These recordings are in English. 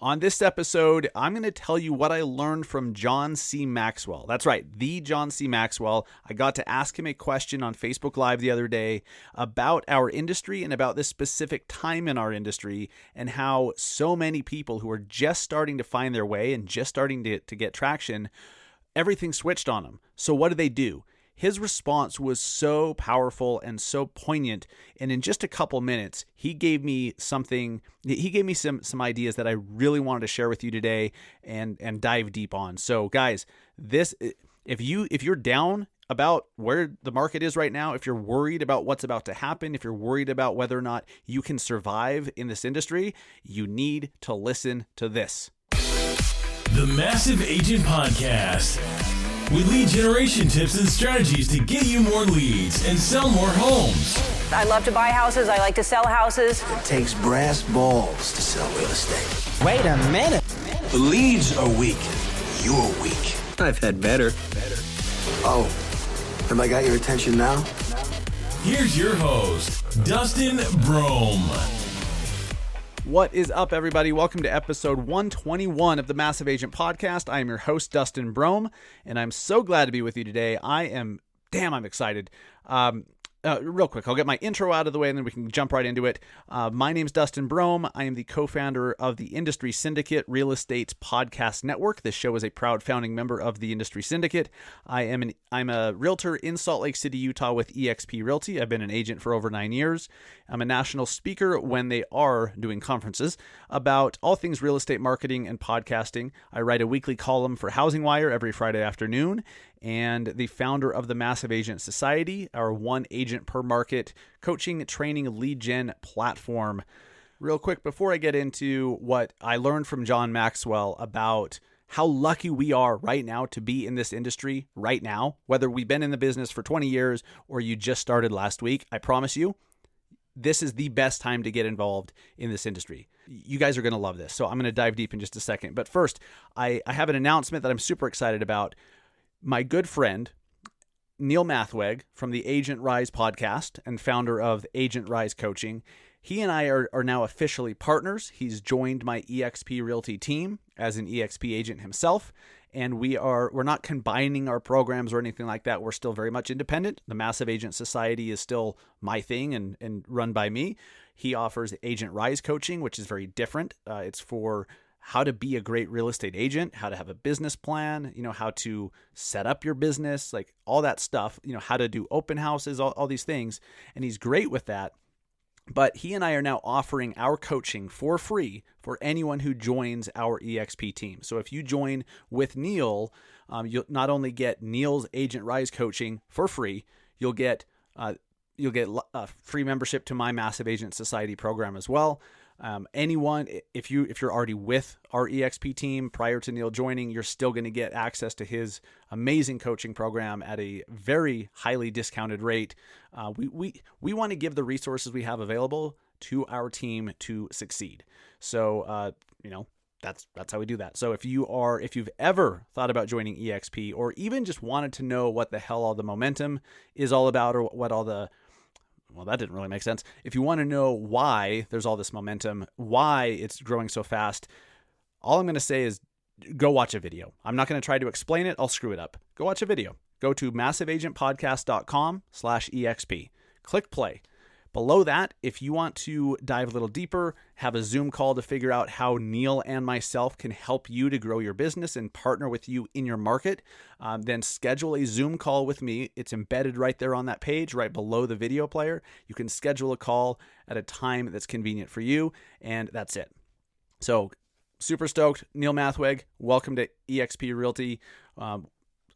On this episode, I'm going to tell you what I learned from John C. Maxwell. That's right, the John C. Maxwell. I got to ask him a question on Facebook Live the other day about our industry and about this specific time in our industry and how so many people who are just starting to find their way and just starting to get traction, everything switched on them. So what do? His response was so powerful and so poignant, and in just a couple minutes, he gave me some ideas that I really wanted to share with you today and dive deep on. So guys, if you're down about where the market is right now, if you're worried about what's about to happen, if you're worried about whether or not you can survive in this industry, you need to listen to this. The Massive Agent Podcast. With lead generation tips and strategies to get you more leads and sell more homes. I love to buy houses. I like to sell houses. It takes brass balls to sell real estate. Wait a minute. The leads are weak. You're weak. I've had better. Oh, have I got your attention now? Here's your host, Dustin Brohm. What is up, everybody? Welcome to episode 121 of the Massive Agent Podcast. I am your host, Dustin Brohm, and I'm so glad to be with you today. I'm excited. Real quick, I'll get my intro out of the way and then we can jump right into it. My name's Dustin Brohm. I am the co-founder of the Industry Syndicate Real Estate's podcast network. This show is a proud founding member of the Industry Syndicate. I'm a realtor in Salt Lake City, Utah with eXp Realty. I've been an agent for over 9 years. I'm a national speaker when they are doing conferences about all things real estate marketing and podcasting. I write a weekly column for Housing Wire every Friday afternoon, and the founder of the Massive Agent Society, our one agent per market coaching, training, lead gen platform. Real quick, before I get into what I learned from John Maxwell about how lucky we are right now to be in this industry right now, whether we've been in the business for 20 years or you just started last week, I promise you, this is the best time to get involved in this industry. You guys are going to love this. So I'm going to dive deep in just a second. But first, I have an announcement that I'm super excited about. My good friend, Neil Mathweg from the Agent Rise podcast and founder of Agent Rise Coaching, he and I are now officially partners. He's joined my eXp Realty team as an eXp agent himself, and we're not combining our programs or anything like that. We're still very much independent. The Massive Agent Society is still my thing and run by me. He offers Agent Rise Coaching, which is very different. It's for how to be a great real estate agent, how to have a business plan, how to set up your business, like all that stuff, how to do open houses, all these things. And he's great with that. But he and I are now offering our coaching for free for anyone who joins our eXp team. So if you join with Neil, you'll not only get Neil's Agent Rise coaching for free, you'll get free membership to my Massive Agent Society program as well. Anyone, if you're already with our eXp team prior to Neil joining, you're still going to get access to his amazing coaching program at a very highly discounted rate. We want to give the resources we have available to our team to succeed. So, that's how we do that. So if you've ever thought about joining eXp or even just wanted to know what the hell all the momentum is all about or what all the well, that didn't really make sense. If you want to know why there's all this momentum, why it's growing so fast, all I'm going to say is go watch a video. I'm not going to try to explain it. I'll screw it up. Go watch a video. Go to massiveagentpodcast.com/EXP. Click play. Below that, if you want to dive a little deeper, have a Zoom call to figure out how Neil and myself can help you to grow your business and partner with you in your market, then schedule a Zoom call with me. It's embedded right there on that page, right below the video player. You can schedule a call at a time that's convenient for you, and that's it. So super stoked. Neil Mathweg, welcome to eXp Realty.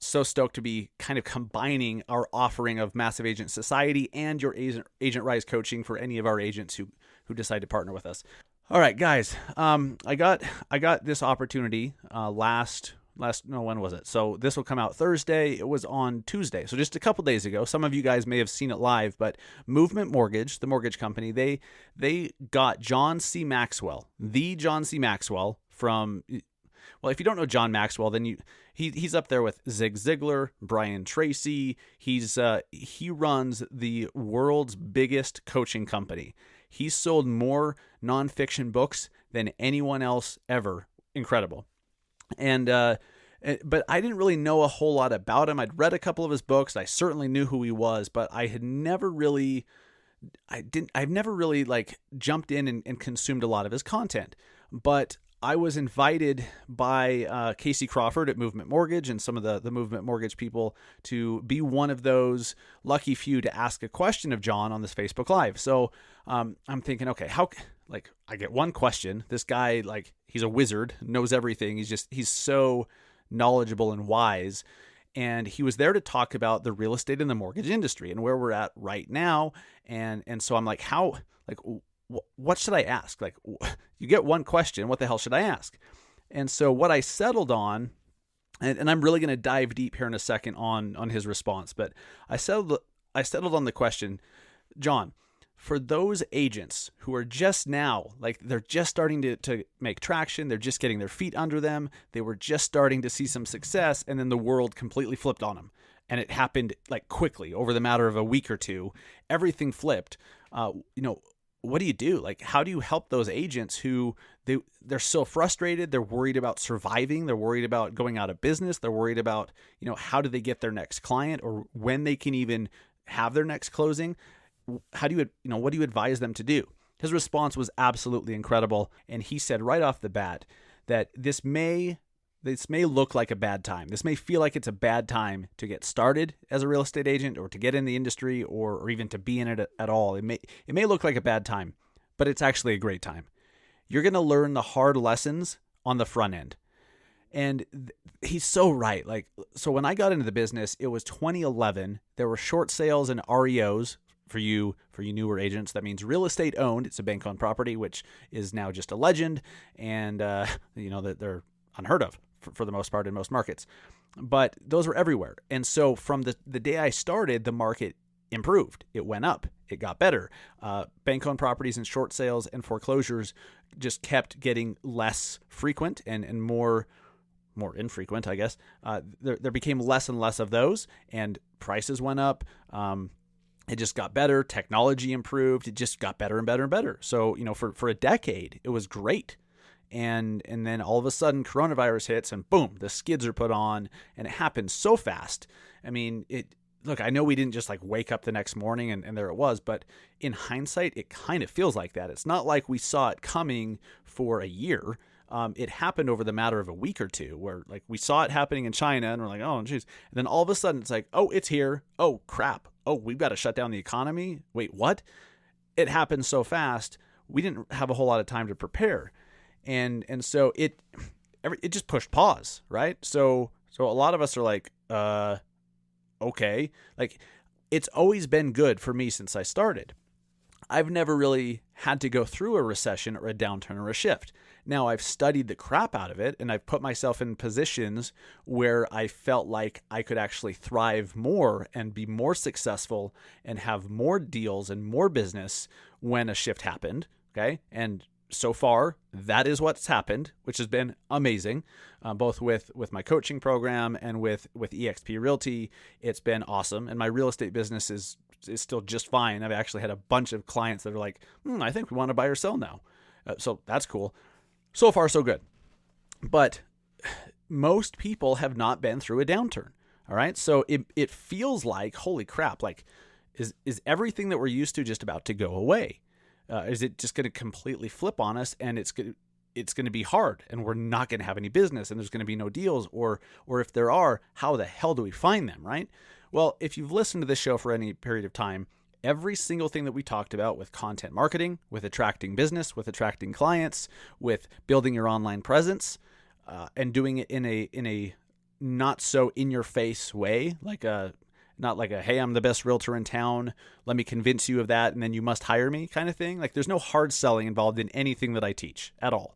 So stoked to be kind of combining our offering of Massive Agent Society and your Agent Rise coaching for any of our agents who decide to partner with us. All right, guys. I got this opportunity when was it? So this will come out Thursday. It was on Tuesday. So just a couple days ago. Some of you guys may have seen it live, but Movement Mortgage, the mortgage company, they got John C Maxwell, the John C Maxwell from. Well, if you don't know John Maxwell, then he's up there with Zig Ziglar, Brian Tracy. He runs the world's biggest coaching company. He's sold more nonfiction books than anyone else ever. Incredible. And but I didn't really know a whole lot about him. I'd read a couple of his books. I certainly knew who he was, but I've never really like jumped in and consumed a lot of his content. But I was invited by Casey Crawford at Movement Mortgage and some of the Movement Mortgage people to be one of those lucky few to ask a question of John on this Facebook Live. So I'm thinking, okay, I get one question. This guy, like, he's a wizard, knows everything. He's so knowledgeable and wise. And he was there to talk about the real estate and the mortgage industry and where we're at right now. And so I'm like, what should I ask? Like, you get one question, what the hell should I ask? And so what I settled on, and I'm really going to dive deep here in a second on his response, but I settled on the question, John, for those agents who are just now, like, they're just starting to make traction, they're just getting their feet under them, they were just starting to see some success, and then the world completely flipped on them. And it happened like quickly over the matter of a week or two, everything flipped. What do you do? Like, how do you help those agents who they're so frustrated? They're worried about surviving. They're worried about going out of business. They're worried about, how do they get their next client or when they can even have their next closing? How do what do you advise them to do? His response was absolutely incredible. And he said right off the bat that this may look like a bad time. This may feel like it's a bad time to get started as a real estate agent or to get in the industry or even to be in it at all. It may look like a bad time, but it's actually a great time. You're going to learn the hard lessons on the front end. And he's so right. So when I got into the business, it was 2011. There were short sales and REOs for you newer agents. That means real estate owned. It's a bank-owned property, which is now just a legend. And, that they're unheard of for the most part in most markets, but those were everywhere. And so from the day I started, the market improved. It went up. It got better. Bank-owned properties and short sales and foreclosures just kept getting less frequent and more infrequent, I guess. There became less and less of those, and prices went up. It just got better. Technology improved. It just got better and better and better. So, for a decade, it was great. And then all of a sudden coronavirus hits and boom, the skids are put on, and it happens so fast. I mean, look, I know we didn't just like wake up the next morning and there it was, but in hindsight, it kind of feels like that. It's not like we saw it coming for a year. It happened over the matter of a week or two where like we saw it happening in China and we're like, oh, geez. And then all of a sudden it's like, oh, it's here. Oh, crap. Oh, we've got to shut down the economy. Wait, what? It happened so fast. We didn't have a whole lot of time to prepare. And so it just pushed pause, right? So a lot of us are like, okay, like it's always been good for me since I started. I've never really had to go through a recession or a downturn or a shift. Now I've studied the crap out of it and I've put myself in positions where I felt like I could actually thrive more and be more successful and have more deals and more business when a shift happened. Okay. And so far, that is what's happened, which has been amazing, both with my coaching program and with eXp Realty. It's been awesome. And my real estate business is still just fine. I've actually had a bunch of clients that are like, I think we want to buy or sell now. So that's cool. So far, so good. But most people have not been through a downturn. All right. So it feels like, holy crap, like is everything that we're used to just about to go away? Is it just going to completely flip on us and it's going to be hard and we're not going to have any business and there's going to be no deals, or if there are, how the hell do we find them, right? Well, if you've listened to this show for any period of time, every single thing that we talked about with content marketing, with attracting business, with attracting clients, with building your online presence, and doing it in a not so in your face way, not like a, hey, I'm the best realtor in town, let me convince you of that, and then you must hire me kind of thing. Like there's no hard selling involved in anything that I teach at all.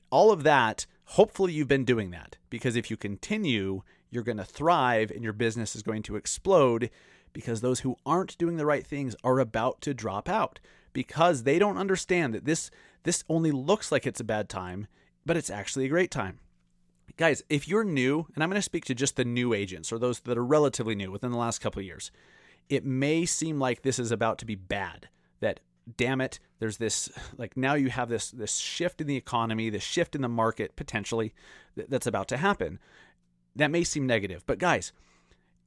All of that, hopefully you've been doing that, because if you continue, you're going to thrive and your business is going to explode, because those who aren't doing the right things are about to drop out because they don't understand that this only looks like it's a bad time, but it's actually a great time. Guys, if you're new, and I'm going to speak to just the new agents or those that are relatively new within the last couple of years, it may seem like this is about to be bad, that damn it, there's this, like, now you have this shift in the economy, this shift in the market potentially that's about to happen. That may seem negative, but guys,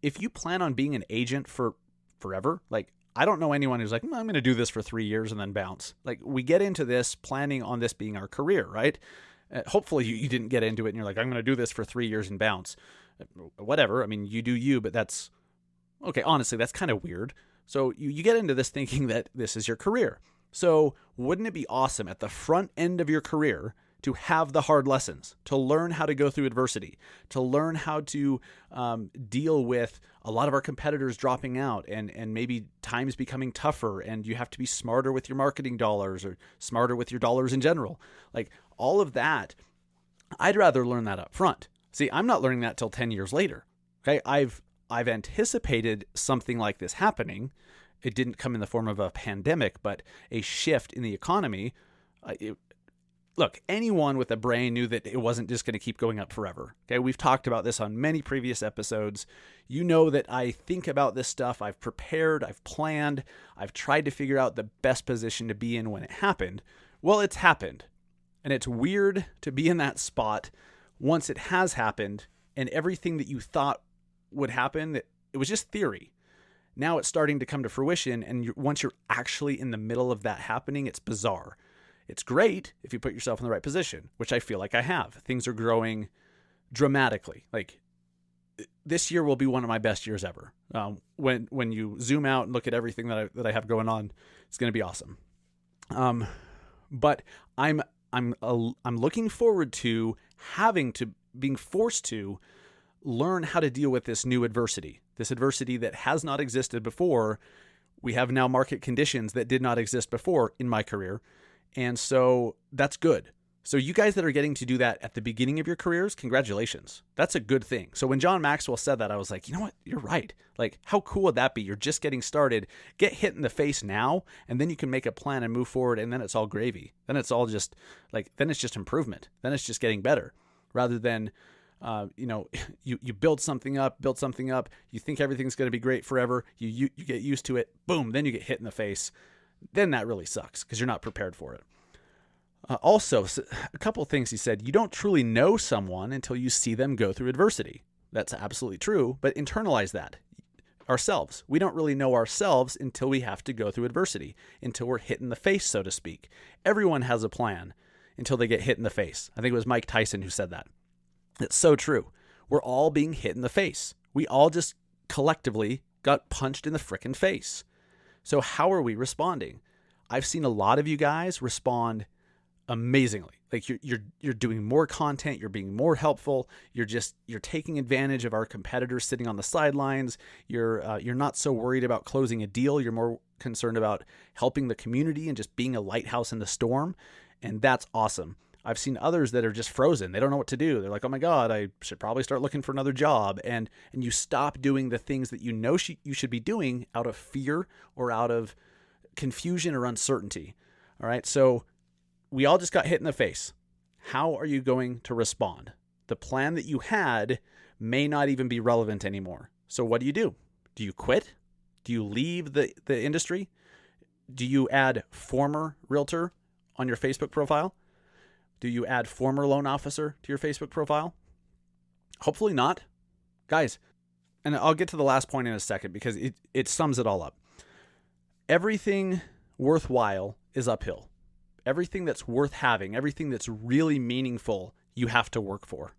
if you plan on being an agent for forever, like, I don't know anyone who's like, I'm going to do this for 3 years and then bounce. Like, we get into this planning on this being our career, right? Hopefully you didn't get into it and you're like, I'm going to do this for 3 years and bounce. Whatever. I mean, you do you, but that's okay. Honestly, that's kind of weird. So you get into this thinking that this is your career. So wouldn't it be awesome at the front end of your career to have the hard lessons, to learn how to go through adversity, to learn how to deal with a lot of our competitors dropping out and maybe times becoming tougher, and you have to be smarter with your marketing dollars or smarter with your dollars in general. Like, all of that, I'd rather learn that up front. See, I'm not learning that till 10 years later. Okay, I've anticipated something like this happening. It didn't come in the form of a pandemic, but a shift in the economy. Look, anyone with a brain knew that it wasn't just going to keep going up forever. Okay, we've talked about this on many previous episodes. You know that I think about this stuff. I've prepared, I've planned, I've tried to figure out the best position to be in when it happened. Well, it's happened. And it's weird to be in that spot once it has happened and everything that you thought would happen, it was just theory. Now it's starting to come to fruition, and once you're actually in the middle of that happening, it's bizarre. It's great if you put yourself in the right position, which I feel like I have. Things are growing dramatically. Like, this year will be one of my best years ever. When you zoom out and look at everything that I have going on, it's going to be awesome. But I'm looking forward to being forced to learn how to deal with this new adversity, this adversity that has not existed before. We have now market conditions that did not exist before in my career. And so that's good. So you guys that are getting to do that at the beginning of your careers, congratulations. That's a good thing. So when John Maxwell said that, I was like, you know what? You're right. Like, how cool would that be? You're just getting started. Get hit in the face now, and then you can make a plan and move forward, and then it's all gravy. Then it's all just then it's just improvement. Then it's just getting better rather than, you build something up, you think everything's going to be great forever. You get used to it. Boom. Then you get hit in the face. Then that really sucks because you're not prepared for it. Also, a couple of things he said. You don't truly know someone until you see them go through adversity. That's absolutely true, but internalize that. Ourselves. We don't really know ourselves until we have to go through adversity, until we're hit in the face, so to speak. Everyone has a plan until they get hit in the face. I think it was Mike Tyson who said that. It's so true. We're all being hit in the face. We all just collectively got punched in the frickin' face. So how are we responding? I've seen a lot of you guys respond amazingly. Like, you're doing more content, you're being more helpful, you're taking advantage of our competitors sitting on the sidelines. You're not so worried about closing a deal. You're more concerned about helping the community and just being a lighthouse in the storm. And that's awesome. I've seen others that are just frozen. They don't know what to do. They're like, oh my God, I should probably start looking for another job. And you stop doing the things that you know you should be doing out of fear or out of confusion or uncertainty. All right. So we all just got hit in the face. How are you going to respond? The plan that you had may not even be relevant anymore. So what do? Do you quit? Do you leave the industry? Do you add former realtor on your Facebook profile? Do you add former loan officer to your Facebook profile? Hopefully not. Guys, and I'll get to the last point in a second because it sums it all up. Everything worthwhile is uphill. Everything that's worth having, everything that's really meaningful, you have to work for.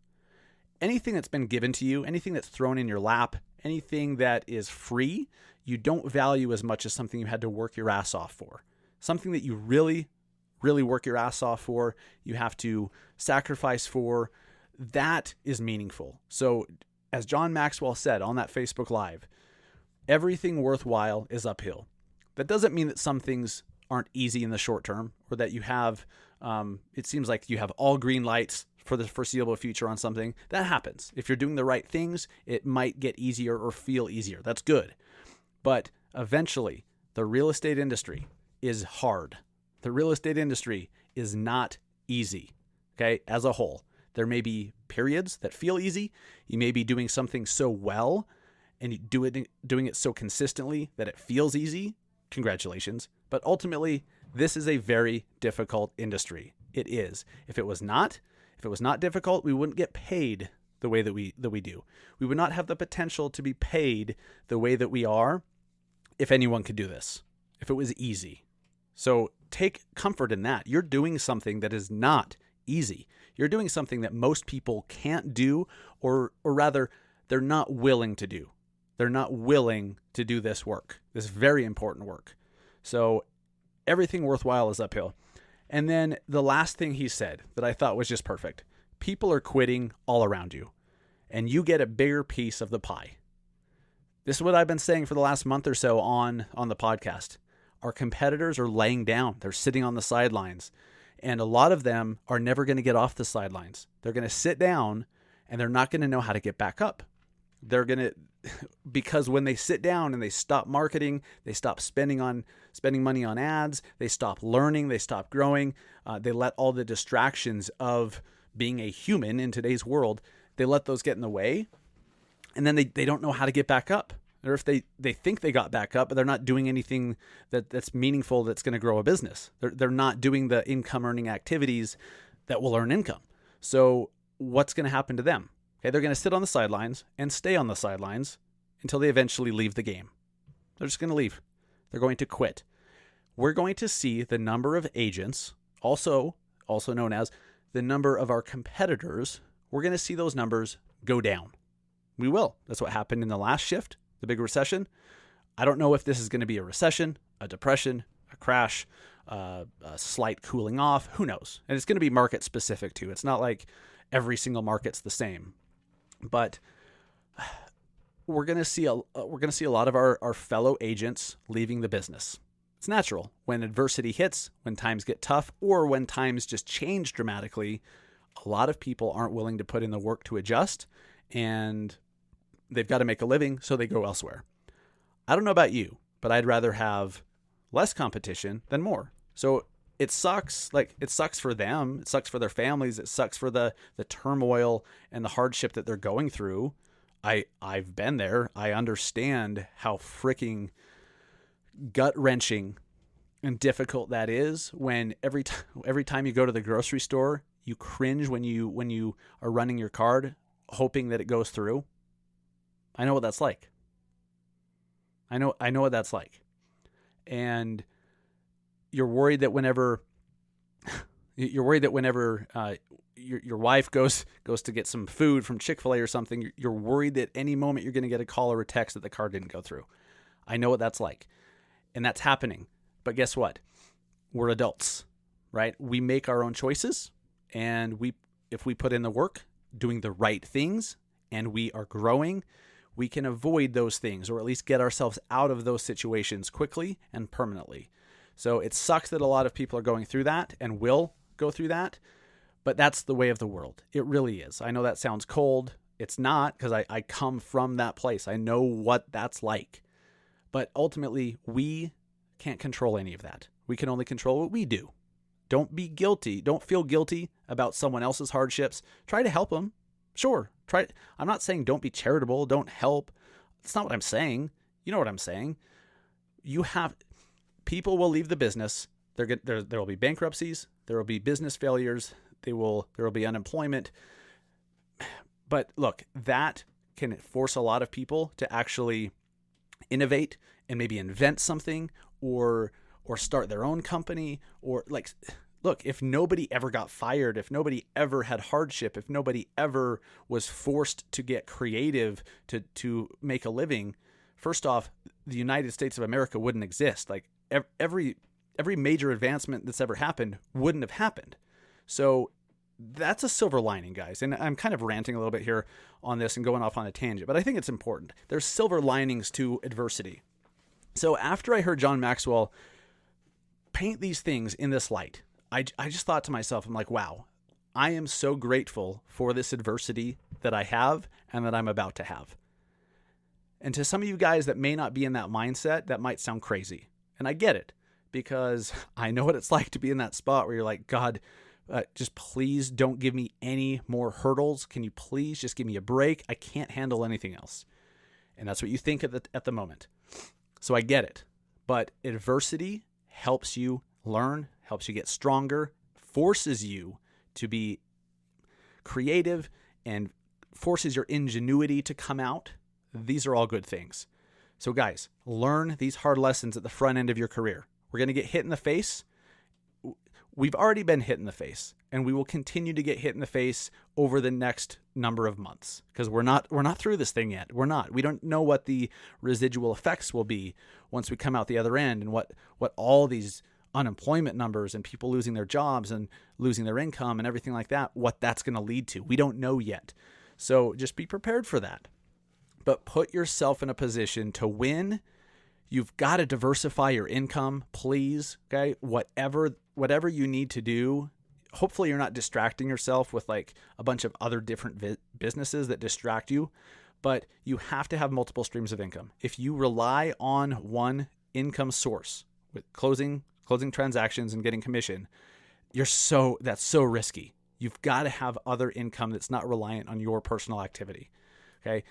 Anything that's been given to you, anything that's thrown in your lap, anything that is free, you don't value as much as something you had to work your ass off for. Something that you really work your ass off for, you have to sacrifice for, that is meaningful. So as John Maxwell said on that Facebook Live, everything worthwhile is uphill. That doesn't mean that some things aren't easy in the short term or that you have, it seems like you have all green lights for the foreseeable future on something. That happens. If you're doing the right things, it might get easier or feel easier. That's good. But eventually, the real estate industry is hard. The real estate industry is not easy, okay, as a whole. There may be periods that feel easy. You may be doing something so well and doing it so consistently that it feels easy. congratulations. But ultimately, this is a very difficult industry. It is. If it was not difficult, we wouldn't get paid the way that we do. We would not have the potential to be paid the way that we are if anyone could do this, if it was easy. So take comfort in that. You're doing something that is not easy. You're doing something that most people can't do, or rather, they're not willing to do. They're not willing to do this work, this very important work. So everything worthwhile is uphill. And then the last thing he said that I thought was just perfect. People are quitting all around you, and you get a bigger piece of the pie. This is what I've been saying for the last month or so on the podcast. Our competitors are laying down. They're sitting on the sidelines, and a lot of them are never going to get off the sidelines. They're going to sit down, and they're not going to know how to get back up. They're going to, because when they sit down and they stop marketing, they stop spending money on ads, they stop learning, they stop growing, they let all the distractions of being a human in today's world, they let those get in the way, and then they don't know how to get back up. Or if they think they got back up, but they're not doing anything that's meaningful that's going to grow a business. They're not doing the income earning activities that will earn income. So what's going to happen to them? Okay, they're going to sit on the sidelines and stay on the sidelines until they eventually leave the game. They're just going to leave. They're going to quit. We're going to see the number of agents, also known as the number of our competitors, we're going to see those numbers go down. We will. That's what happened in the last shift, the big recession. I don't know if this is going to be a recession, a depression, a crash, a slight cooling off. Who knows? And it's going to be market specific too. It's not like every single market's the same. But we're going to see a lot of our fellow agents leaving the business. It's natural. When adversity hits, when times get tough, or when times just change dramatically, a lot of people aren't willing to put in the work to adjust, and they've got to make a living, so they go elsewhere. I don't know about you, but I'd rather have less competition than more. So it sucks. It sucks for them. It sucks for their families. It sucks for the turmoil and the hardship that they're going through. I've been there. I understand how freaking gut-wrenching and difficult that is when every time you go to the grocery store, you cringe when you are running your card hoping that it goes through. I know what that's like. I know what that's like. And you're worried that whenever your wife goes to get some food from Chick-fil-A or something, you're worried that any moment you're going to get a call or a text that the card didn't go through. I know what that's like. And that's happening. But guess what? We're adults, right? We make our own choices, and if we put in the work, doing the right things, and we are growing, we can avoid those things, or at least get ourselves out of those situations quickly and permanently. So it sucks that a lot of people are going through that and will go through that, but that's the way of the world. It really is. I know that sounds cold. It's not, because I come from that place. I know what that's like. But ultimately, we can't control any of that. We can only control what we do. Don't be guilty. Don't feel guilty about someone else's hardships. Try to help them. Sure. Try. I'm not saying don't be charitable. Don't help. That's not what I'm saying. You know what I'm saying. People will leave the business. There will be bankruptcies. There will be business failures. There will be unemployment. But look, that can force a lot of people to actually innovate and maybe invent something or start their own company, or look, if nobody ever got fired, if nobody ever had hardship, if nobody ever was forced to get creative to make a living, first off, the United States of America wouldn't exist. Every major advancement that's ever happened wouldn't have happened. So that's a silver lining, guys. And I'm kind of ranting a little bit here on this and going off on a tangent, but I think it's important. There's silver linings to adversity. So after I heard John Maxwell paint these things in this light, I just thought to myself, I'm like, wow, I am so grateful for this adversity that I have and that I'm about to have. And to some of you guys that may not be in that mindset, that might sound crazy. And I get it, because I know what it's like to be in that spot where you're like, God, just please don't give me any more hurdles. Can you please just give me a break? I can't handle anything else. And that's what you think at the moment. So I get it. But adversity helps you learn, helps you get stronger, forces you to be creative, and forces your ingenuity to come out. These are all good things. So guys, learn these hard lessons at the front end of your career. We're going to get hit in the face. We've already been hit in the face, and we will continue to get hit in the face over the next number of months, because we're not through this thing yet. We don't know what the residual effects will be once we come out the other end, and what all these unemployment numbers and people losing their jobs and losing their income and everything like that, what that's going to lead to. We don't know yet. So just be prepared for that. But put yourself in a position to win. You've got to diversify your income, please. Okay, whatever you need to do. Hopefully you're not distracting yourself with like a bunch of other different businesses that distract you, but you have to have multiple streams of income. If you rely on one income source with closing transactions and getting commission, that's so risky. You've got to have other income that's not reliant on your personal activity. Okay,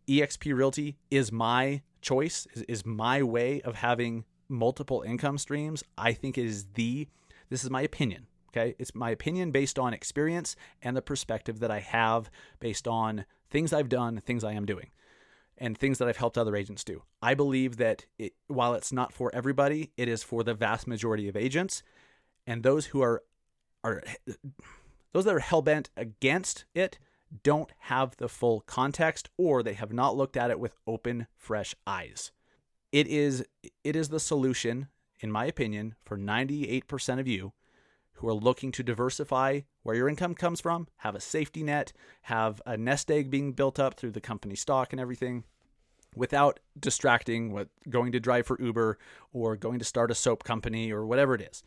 eXp Realty is my choice, is my way of having multiple income streams. I think this is my opinion. Okay, it's my opinion based on experience and the perspective that I have based on things I've done, things I am doing, and things that I've helped other agents do. I believe that while it's not for everybody, it is for the vast majority of agents, and those who are those that are hell-bent against it don't have the full context, or they have not looked at it with open, fresh eyes. It is the solution, in my opinion, for 98% of you who are looking to diversify where your income comes from, have a safety net, have a nest egg being built up through the company stock and everything, without distracting with going to drive for Uber or going to start a soap company or whatever it is.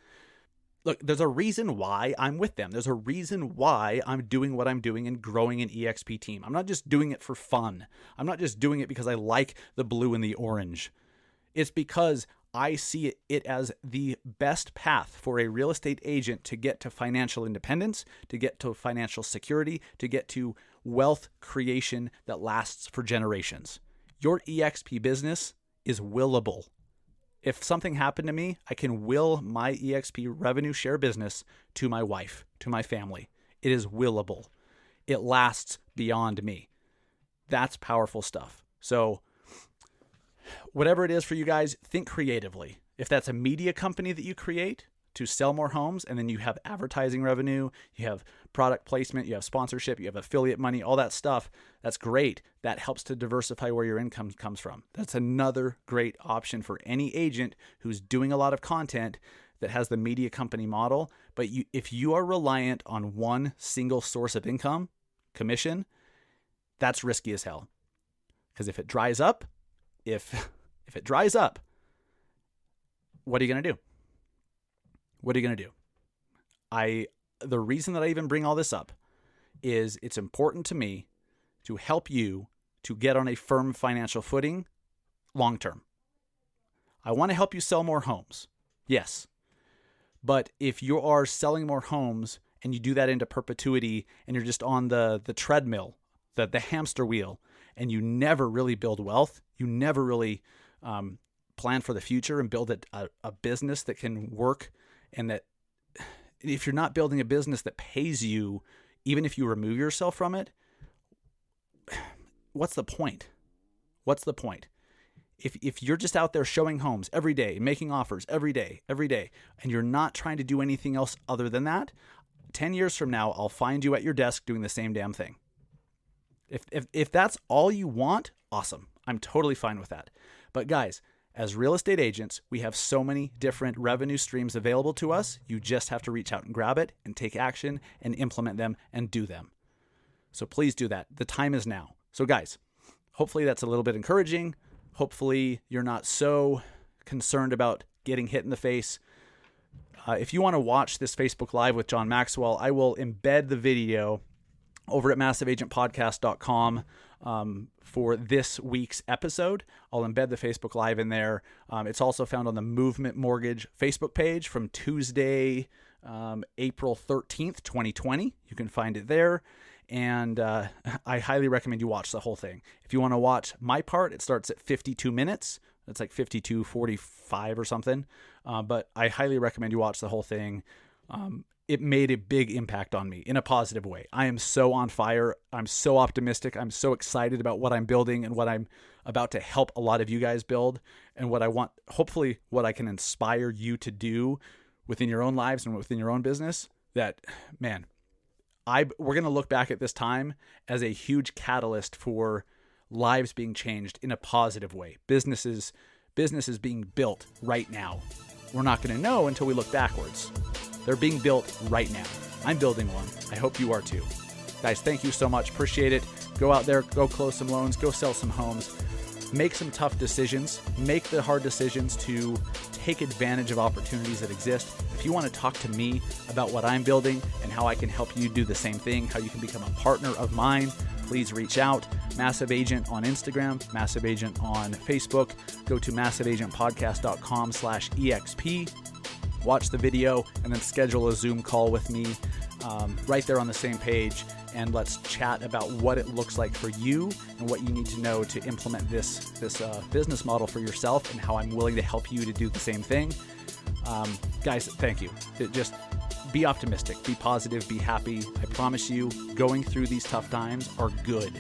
Look, there's a reason why I'm with them. There's a reason why I'm doing what I'm doing and growing an eXp team. I'm not just doing it for fun. I'm not just doing it because I like the blue and the orange. It's because I see it as the best path for a real estate agent to get to financial independence, to get to financial security, to get to wealth creation that lasts for generations. Your eXp business is willable. If something happened to me, I can will my eXp revenue share business to my wife, to my family. It is willable. It lasts beyond me. That's powerful stuff. So whatever it is for you guys, think creatively. If that's a media company that you create to sell more homes, and then you have advertising revenue, you have product placement, you have sponsorship, you have affiliate money, all that stuff, that's great. That helps to diversify where your income comes from. That's another great option for any agent who's doing a lot of content that has the media company model. But if you are reliant on one single source of income, commission, that's risky as hell. Because if it dries up, what are you going to do? What are you going to do? The reason that I even bring all this up is it's important to me to help you to get on a firm financial footing long term. I want to help you sell more homes. Yes. But if you are selling more homes and you do that into perpetuity and you're just on the treadmill, the hamster wheel, and you never really build wealth, you never really plan for the future and build a business that can work, and that if you're not building a business that pays you, even if you remove yourself from it, what's the point? What's the point? If you're just out there showing homes every day, making offers every day, and you're not trying to do anything else other than that, 10 years from now, I'll find you at your desk doing the same damn thing. If that's all you want, awesome. I'm totally fine with that. But guys, as real estate agents, we have so many different revenue streams available to us. You just have to reach out and grab it and take action and implement them and do them. So please do that. The time is now. So guys, hopefully that's a little bit encouraging. Hopefully you're not so concerned about getting hit in the face. If you want to watch this Facebook Live with John Maxwell, I will embed the video over at massiveagentpodcast.com for this week's episode. I'll embed the Facebook Live in there. It's also found on the Movement Mortgage Facebook page from Tuesday, April 13th, 2020. You can find it there. And I highly recommend you watch the whole thing. If you want to watch my part, it starts at 52 minutes. It's like 52-45 or something. But I highly recommend you watch the whole thing. It made a big impact on me in a positive way. I am so on fire. I'm so optimistic. I'm so excited about what I'm building and what I'm about to help a lot of you guys build, and what I want, hopefully what I can inspire you to do within your own lives and within your own business. That, man, we're going to look back at this time as a huge catalyst for lives being changed in a positive way. Businesses being built right now. We're not going to know until we look backwards. They're being built right now. I'm building one. I hope you are too. Guys, thank you so much. Appreciate it. Go out there, go close some loans, go sell some homes, make some tough decisions, make the hard decisions to take advantage of opportunities that exist. If you want to talk to me about what I'm building and how I can help you do the same thing, how you can become a partner of mine, please reach out. Massive Agent on Instagram, Massive Agent on Facebook. Go to massiveagentpodcast.com/EXP. Watch the video and then schedule a Zoom call with me right there on the same page, and let's chat about what it looks like for you and what you need to know to implement this business model for yourself, and how I'm willing to help you to do the same thing. Guys, thank you. Just be optimistic, be positive, be happy. I promise you, going through these tough times are good.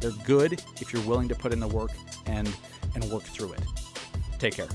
They're good if you're willing to put in the work and work through it. Take care.